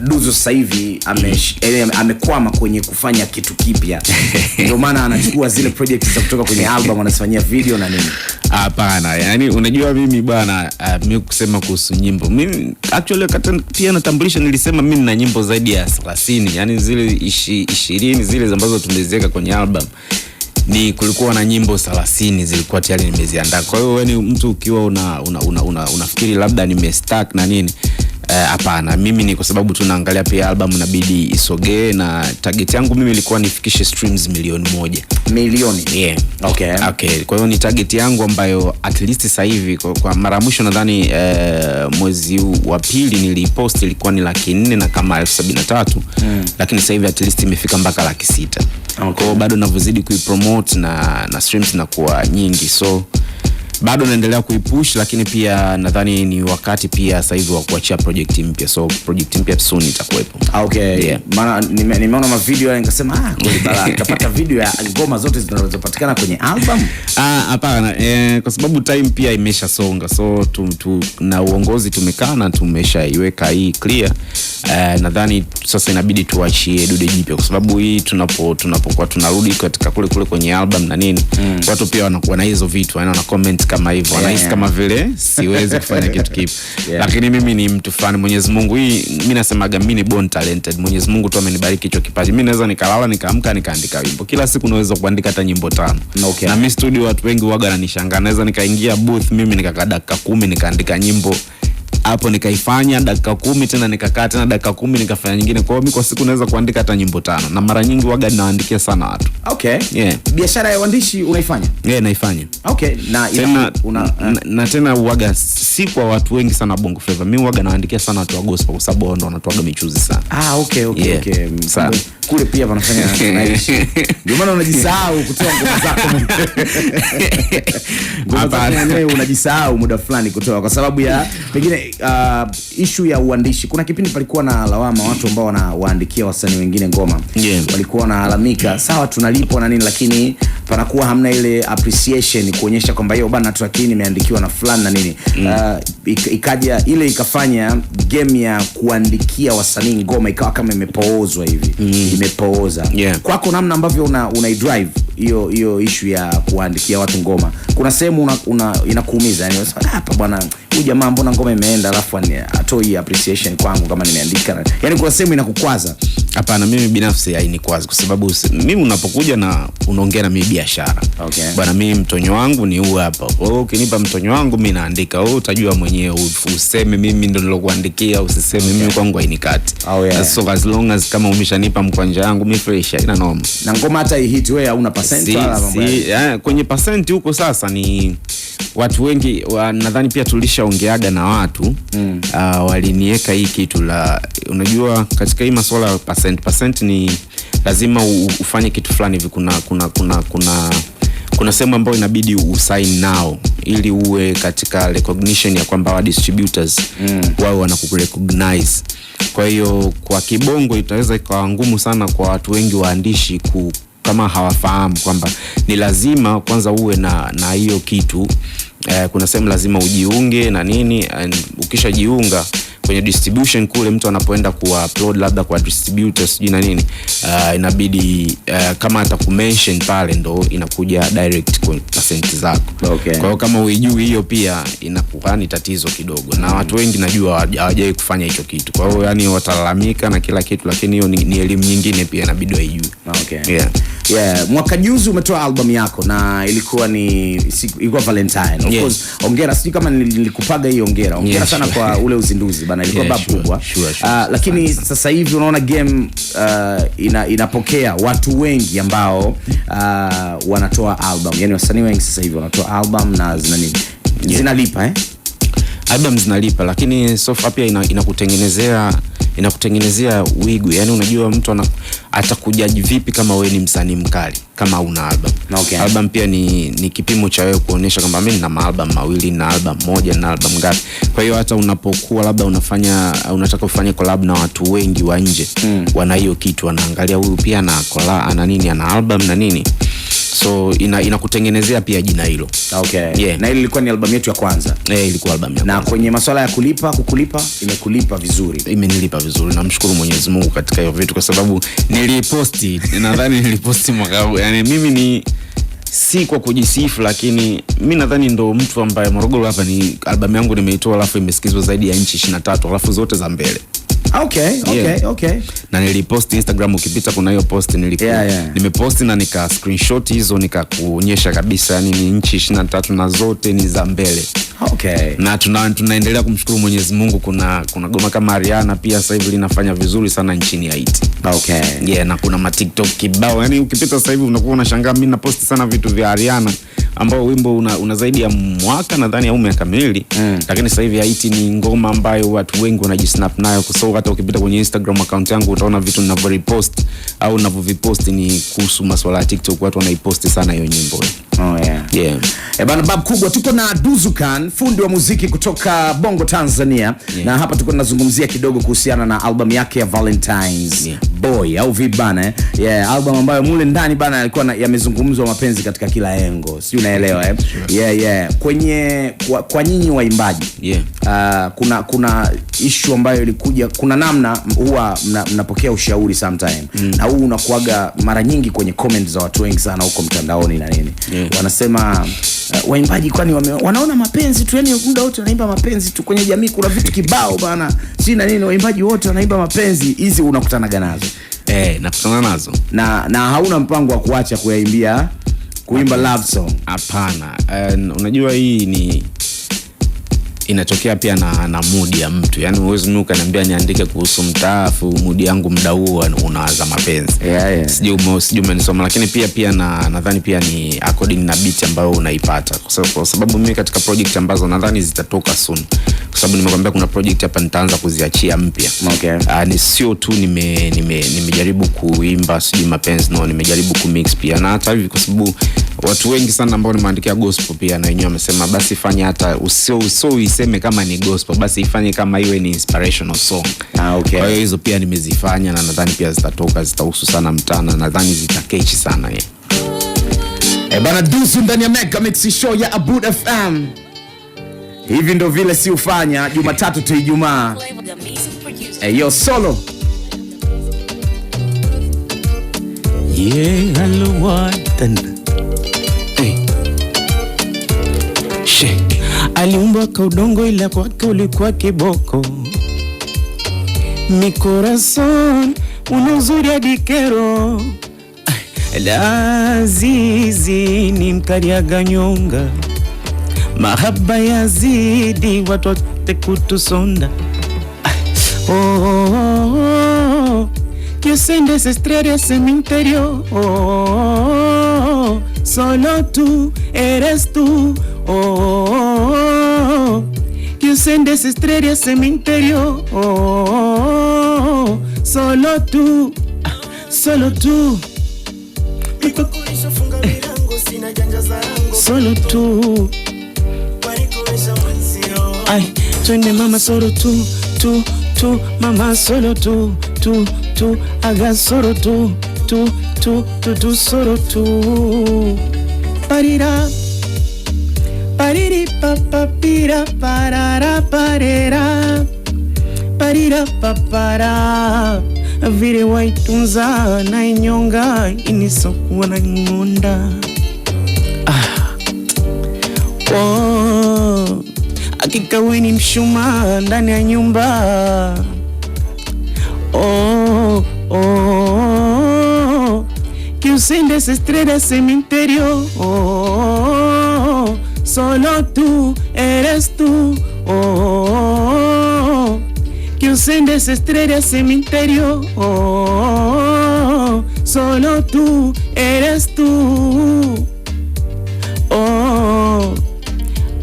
Duzo sasa hivi amekwama kwenye kufanya kitu kipya. Ndio maana anachukua zile projects za kutoka kwenye album anasifanyia video na nini. Hapana, yani unajua mimi bwana, mimi kusema kuhusu nyimbo, mimi actually pia natambulisha, nilisema mimi nina nyimbo zaidi ya 30, yani zile 20 zile ambazo tumeziweka kwenye album ni kulikuwa na nyimbo 30 zilikuwa tayari nimeziandaa. Kwa hiyo wewe mtu ukiwa unafikiri labda nimestack na nini, hapana, mimi ni kwa sababu tunaangalia pia album inabidi isogee, na target yangu mimi ilikuwa nifikishe streams milioni 1. Milioni? Yeah. Okay. Kwa hiyo ni target yangu ambayo at least sasa hivi kwa mara mwisho nadhani mwezi wa pili nilipost ilikuwa ni 400,000 na kama 73,000. Lakini sasa hivi at least imefika mpaka 600,000. Kwa hiyo bado navozidi kuipromote na streams na kuwa nyingi, so bado naendelea kuipush, lakini pia nadhani ni wakati pia sasa hivi wa kuachia project mpya. So project mpya soon itakuwepo. Okay. Yeah. Maana nimeona ma video yale nikasema kweli balaa tutapata video ya ngoma zote zinazopatikana kwenye album. Hapana, kwa sababu time pia imeshasonga. So na uongozi tumekaa na tumeshaiweka hii clear. Nadhani sasa inabidi tuachie dude jipya, kwa sababu hii tunapokuwa tunarudi katika kule kwenye album na nini, watu pia wanakuwa na hizo vitu, wana comment kama hivyo, wanahisi kama vile siwezi kufanya kitu kipi. Lakini mimi ni mtu fulani, Mwenyezi Mungu, hii mimi nasemaga mimi ni born talented. Mwenyezi Mungu tu amenibariki hicho kipaji. Mimi naweza nikalala nikaamka nikaandika wimbo. Kila siku naweza kuandika hata nyimbo 5. Na mimi studio watu wengi waga wananishangaa, naweza nikaingia booth mimi nikakaa dakika 10 nikaandika nyimbo hapo, nikaifanya dakika 10 tena nikakaa tena dakika 10 nikafanya nyingine. Kwa hiyo mimi kwa siku naweza kuandika hata nyimbo 5, na mara nyingi waga ninaandikia sana watu. Okay. Yeah. Biashara ya uandishi unaifanya? Yeah, naifanya. Okay. Na tena waga si kwa watu wengi sana Bongo Flava. Mimi waga naandikia sana watu wa gospel, kwa sababu wao wanatoaga michuzi sana. Okay. Yeah. Okay. Sana. Kule pia wanafanya naishi. Ndio maana unajisahau kutoa ngoma zako. Hapana, unajisahau muda fulani kutoa kwa sababu ya pengine issue ya uandishi. Kuna kipindi palikuwa na lawama watu ambao wanawaandikia wasanii wengine ngoma. Yeah. Walikuwa wanalalamika, sawa tunalipwa na nini, lakini panakuwa hamna ile appreciation kuonyesha kwamba hiyo bana track hii imeandikiwa na fulani na nini. Ikaja ile ikafanya game ya kuandikia wasanii ngoma ikawa kama imepoozwa hivi. Imepooza. Yeah. Kwako namna ambavyo una drive hiyo issue ya kuandikia watu ngoma, kuna sehemu inakuumiza, yani hapa bwana huyu jamaa mbona ngoma imeenda alafu atoi appreciation kwangu kama nimeandika, yani kuna sehemu inakukwaza? Hapana, mimi binafsi hainikwazi, kwa sababu mimi unapokuja na unaongea na mimi biashara. Okay. Bwana mimi mtonyo wangu ni huu hapa. Ukinipa mtonyo wangu mimi naandika, wewe utajua mwenyewe, useme mimi ndo nilokuandikia, usiseme. Okay. Mimi kwangu hainikati. So as long as kama umeshanipa mkwanja yangu mimi fresh, ina noma. Na ngoma hata hit wewe hauna percent wala mambo yake. Kwenye percent huko sasa ni watu wengi nadhani pia tulishaongeaga na watu waliniweka hii kitu la, unajua katika hii masuala ya percent ni lazima ufanye kitu fulani hivi. Kuna sehemu ambayo inabidi usign nao ili uwe katika recognition ya kwamba wa distributors wao wanakurecognize. Kwa hiyo kwa kibongo itaweza ikawa ngumu sana kwa watu wengi waandishi kama hawafahamu kwamba ni lazima kwanza uwe na hiyo kitu. Kuna sehemu lazima ujiunge na nini, and ukishajiunga kwenye distribution kule, mtu anapoenda kuupload labda kwa distributors na nini, inabidi kama atakumention pale ndo inakuja direct kwa percent zako. Okay. Kwa hiyo kama uijui hiyo pia inakuwa ni tatizo kidogo, na watu wengi najua hawajai kufanya hicho kitu. Kwa hiyo yani watalalamika na kila kitu, lakini hiyo ni elimu nyingine pia inabidi waijue. Okay. Yeah. Mwaka juzi umetoa album yako na ilikuwa Valentine. Of course, hongera, sijui kama nilikupaga hiyo hongera. Hongera sana kwa ule uzinduzi bana, ilikuwa babu kubwa. Lakini sasa hivi unaona game inapokea watu wengi ambao wanatoa album. Yani wasanii wengi sasa hivi wanatoa album na zinalipa album zinalipa, lakini so far pia inakutengenezea wigu. Yani unajua mtu atakujaji vipi kama wewe ni msanii mkali kama una album. Okay. Album pia ni kipimo cha wewe kuonesha kwamba mimi nina album 2 na album 1 na album ngapi. Kwa hiyo hata unapokuwa labda unataka kufanya collab na watu wengi wa nje, wana hiyo kitu, wanaangalia huyu pia ana collab ana nini, ana album na nini. So inakutengenezea pia jina hilo. Okay. Yeah. Na ile ilikuwa ni album yetu ya kwanza. Ilikuwa album ya kwanza. Na kwenye masuala ya kukulipa imekulipa vizuri. Imenilipa vizuri. Namshukuru Mwenyezi Mungu katika hiyo vitu, kwa sababu niliposti, nadhani niliposti mwaka huu. Yani mimi ni si kwa kujisifu, lakini mimi nadhani ndo mtu ambaye Morogoro hapa ni album yangu nimeitoa alafu imesikizwa zaidi ya nchi 23 alafu zote za mbele. Okay. Na nilipost Instagram, ukipita kuna hiyo post nimepost na nika screenshot hizo nikakuonyesha kabisa, yani ni nchi 23 na zote ni za mbele. Okay. Na tunaendelea kumshukuru Mwenyezi Mungu. Kuna goma kama Ariana pia sasa hivi linafanya vizuri sana nchini Haiti. Okay. Yeah, na kuna ma TikTok kibao. Yani ukipita sasa hivi unakuwa unashangaa, mimi naposti sana vitu vya Ariana ambao wimbo una zaidi ya mwaka nadhani au miaka miwili. Lakini sasa hivi Haiti ni ngoma ambayo watu wengi wanajisnap nayo. Kwa sababu hata ukipita kwenye Instagram account yangu utaona vitu ninavyorepost au ninavyovipost ni kuhusu masuala ya TikTok, watu wanaiposti sana hiyo nyimbo. Yeah. Bana bab kubwa, tuko na Duzukan, fundi wa muziki kutoka Bongo Tanzania. Na hapa tuko tunazungumzia kidogo kuhusiana na album yake ya Valentine's Boy au vibana. Album ambayo mule ndani bana alikuwa yamezungumzwa mapenzi katika kila engo. Sio, unaelewa Kwenye kwa nyinyi waimbaji. Kuna issue ambayo ilikuja, kuna namna huwa mnapokea ushauri sometime. Na huu unakuaga mara nyingi kwenye comments za watu wengi sana huko mtandaoni na nini. Wanasema waimbaji kwani wanaona mapenzi tu, yani muda wote wanaimba mapenzi tu. Kwenye jamii kuna vitu kibao bana, si na nini, waimbaji wote wanaimba mapenzi. Hizi unakutana nazo? Nakutana nazo. Na hauna mpango wa kuacha kuimba love song? Hapana. Unajua hii ni inatokea pia na mood ya mtu. Yani uwezo mimi ukaniambia niandike kuhusu mtaafu, mood yangu muda huo unaanza mapenzi. Sijui umenisoma, lakini pia nadhani pia ni according na beat ambayo unaipata. Kwa sababu mimi katika project ambazo nadhani zitatoka soon, kwa sababu nimekwambia kuna project hapa nitaanza kuziachia mpya. Ni sio tu nimejaribu kuimba sijui mapenzi, nimejaribu kumix pia. Na hata hivi kwa sababu watu wengi sana ambao nimeandikia gospel pia na wenyewe wamesema basi fanya hata useme kama ni gospel, basi ifanye kama iwe ni inspirational song. Kwa hiyo hizo pia nimezifanya na nadhani pia zitatoka, zitahusu sana mtana, nadhani zitakechi sana. Bana Duzu ndani ya Mega Mix Show ya Abud FM. Hivi ndo vile si ufanya Jumatatu tu Ijumaa. Yo solo. Aliumba kwa udongo ila kwake ulikuwa kiboko. Mi corazon una uzuri hadi kero. Lazizi ni mkariaga nyonga. Mahaba yazidi watu wote kutusonda. Que se desestrere cementerio. Solo tú eres tú. Que se desestrere cementerio. Solo tú. Solo tú. Solo tú. Ay, twende mama, solo tú, tú, mama, solo tú, haga solo tú, solo tú. Parira, pariri papapira, parara, parera, parira papara. Vile waitunza na inyonga inisokuwa na ngonda. Hakika wewe ni mshumaa ndani ya nyumba. Que usted desestrera cementerio. Solo tú eres tú. Que usted desestrera cementerio. Solo tú eres tú.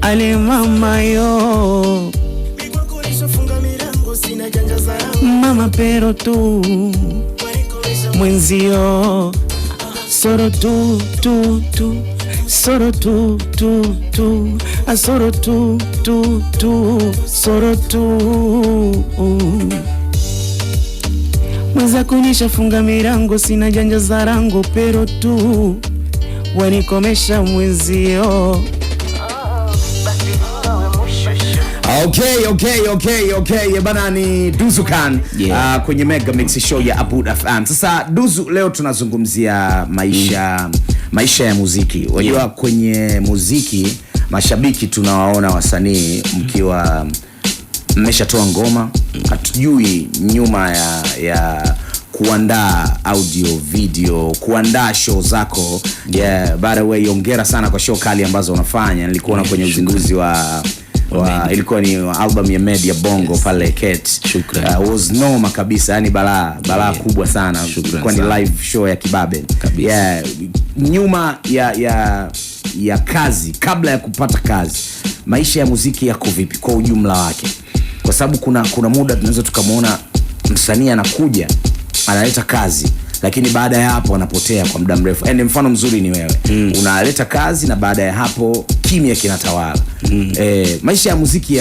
Ale mama yo, mama pero tú, mwenzio, solo tú, solo tú, solo tú, solo tú. Mwenza kunisha funga mirango, sina janja za rango, pero tú wanikomesha mwenzio. Okay. Bana ni Duzu Khan kwenye Mega Mix Show ya Aboud FM. Sasa Duzu, leo tunazungumzia maisha ya muziki. Unajua kwenye muziki mashabiki tunawaona wasanii mkiwa mmeshatoa ngoma, hatujui nyuma ya kuandaa audio video, kuandaa show zako. By the way, hongera sana kwa show kali ambazo unafanya. Nilikuona kwenye uzinduzi wa ilikuwa ni album ya Media Bongo pale Kate. Was noma kabisa, yani balaa kubwa sana. Ilikuwa ni live show ya kibabe. Nyuma ya kazi, kabla ya kupata kazi, maisha ya muziki yako vipi kwa ujumla wake? Kwa sababu kuna muda tunaweza tukamwona msanii anakuja, analeta kazi, lakini baada ya hapo anapotea kwa muda mrefu. Mfano mzuri ni wewe. Unaleta kazi na baada ya hapo kimya kinatawala. Maisha ya muziki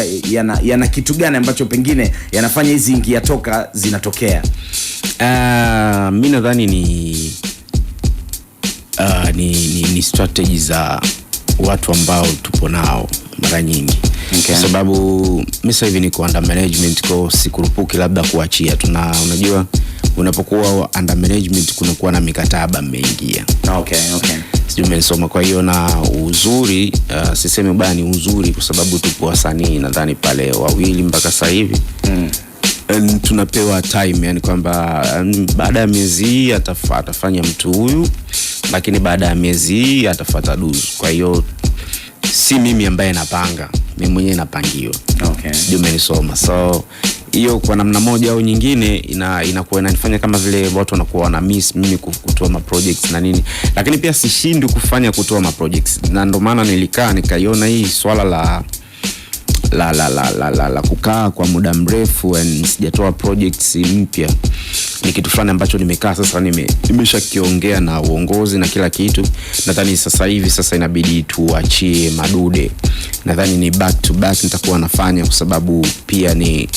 yana kitu gani ambacho pengine yanafanya hizi ingia toka zinatokea? Mimi nadhani ni strategy za watu ambao tupo nao mara nyingi. Kwa sababu mimi sasa hivi niko under management, kwa sikurupuki labda kuachia. Unajua unapokuwa under management kunakuwa na mikataba mmeingia. Sijui umesoma. Kwa hiyo na uzuri, sisemi baya, ni uzuri kwa sababu tupo wasanii nadhani pale wawili mpaka sasa hivi. Tunapewa time, yani kwamba baada ya miezi atafanya mtu huyu, lakini baada ya miezi atafuata Duzu. Kwa hiyo si mimi ambaye napanga, mimi mwenyewe napangiwa. Sijui umenisoma. So hiyo kwa namna moja au nyingine inakuwa inanifanya kama vile watu wanakuwa wana miss mimi kutoa ma projects na nini, lakini pia sishindi kufanya kutoa ma projects. Na ndio maana nikaiona hii swala la kukaa kwa muda mrefu and sijatoa projects mpya ni kitu fulani ambacho nimekaa sasa nimeshakiongea na uongozi na kila kitu. Nadhani sasa hivi inabidi tuachie madude. Nadhani ni back to back nitakuwa nafanya, kwa sababu pia ni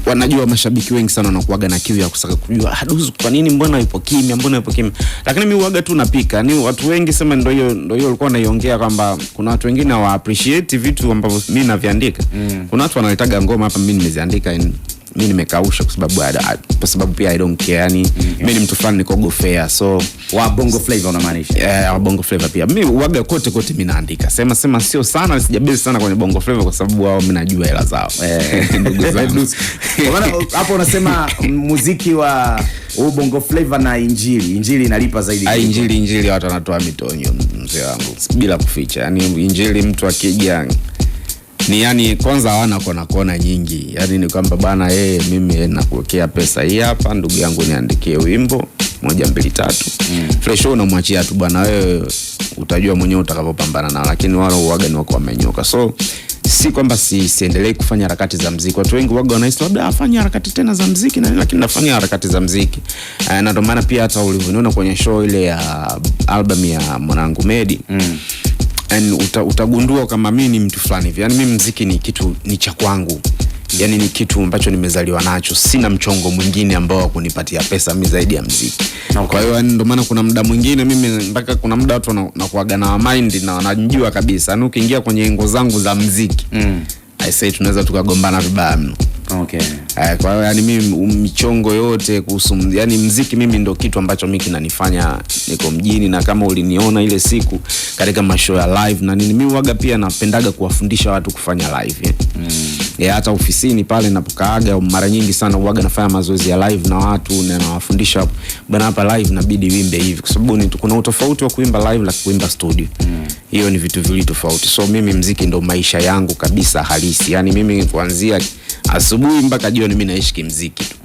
wanajua mashabiki wengi sana wanakuaga na kiu ya kusaka kujua Duzu kwa nini mbona yupo kimya. Lakini mimi huaga tu napika. Ni watu wengi sema ndio hiyo walikuwa wanaiongea kwamba kuna watu wengine wa appreciate vitu ambavyo mimi naviandika. Kuna watu wanaletaga ngoma hapa mimi nimeziandika, mimi nimekausha kwa sababu pia I don't care. Yani mimi ni mtu fulani niko go fair. So wa Bongo Flavor unamaanisha? Wa Bongo Flavor pia. Mimi huaga kote mimi naandika. Sema sio sana, sijabezi sana kwenye Bongo Flavor kwa sababu wao mimi najua hela zao. Ndugu zangu. Kwa maana hapo unasema muziki wa Bongo Flavor na injili inalipa zaidi. Injili watu wanatoa mitonyo mzee wangu bila kuficha. Yani injili mtu akija ni yani kwanza hawana kona nyingi. Yani ni kwamba bana mimi nakuwekea pesa hii hapa, ndugu yangu niandikie wimbo 1 2 3. Fresh unamwachia tu bana, wewe utajua mwenyewe utakapopambana nao. Lakini wao huaga ni wako wamenyoka. So si kwamba siendelee kufanya harakati za muziki. Watu wengi huaga wanahisi labda afanye harakati tena za muziki lakini nafanya harakati za muziki. Na ndio maana pia hata ulivyoniona kwenye show ile ya album ya mwanangu Medi, utagundua kama mimi ni mtu fulani hivi. Yani mimi muziki ni kitu ni cha kwangu. Yani ni kitu ambacho nimezaliwa nacho. Sina mchongo mwingine ambao kunipatia pesa mimi zaidi ya muziki. Kwa hiyo ndio maana kuna muda mwingine mimi mpaka kuna muda watu wanakuaga na mind na wanajua kabisa. Yani ukiingia kwenye engo zangu za muziki, I say tunaweza tukagombana vibaya mno. Kwa hiyo yani mimi michongo yote kuhusu yani muziki mimi ndio kitu ambacho mimi kinanifanya niko mjini. Na kama uliniona ile siku katika mashow ya live na nini, mimi huaga pia napendaga kuwafundisha watu kufanya live. Hata ofisini pale ninapokaaga mara nyingi sana huaga nafanya mazoezi ya live na watu na nawafundisha bwana, hapa live inabidi wimbe hivi, kwa sababu kuna utofauti wa kuimba live na kuimba studio. Hiyo ni vitu viwili tofauti. So mimi muziki ndio maisha yangu kabisa halisi. Yani mimi kuanzia asubuhi mpaka jioni mimi naishi kimuziki tu.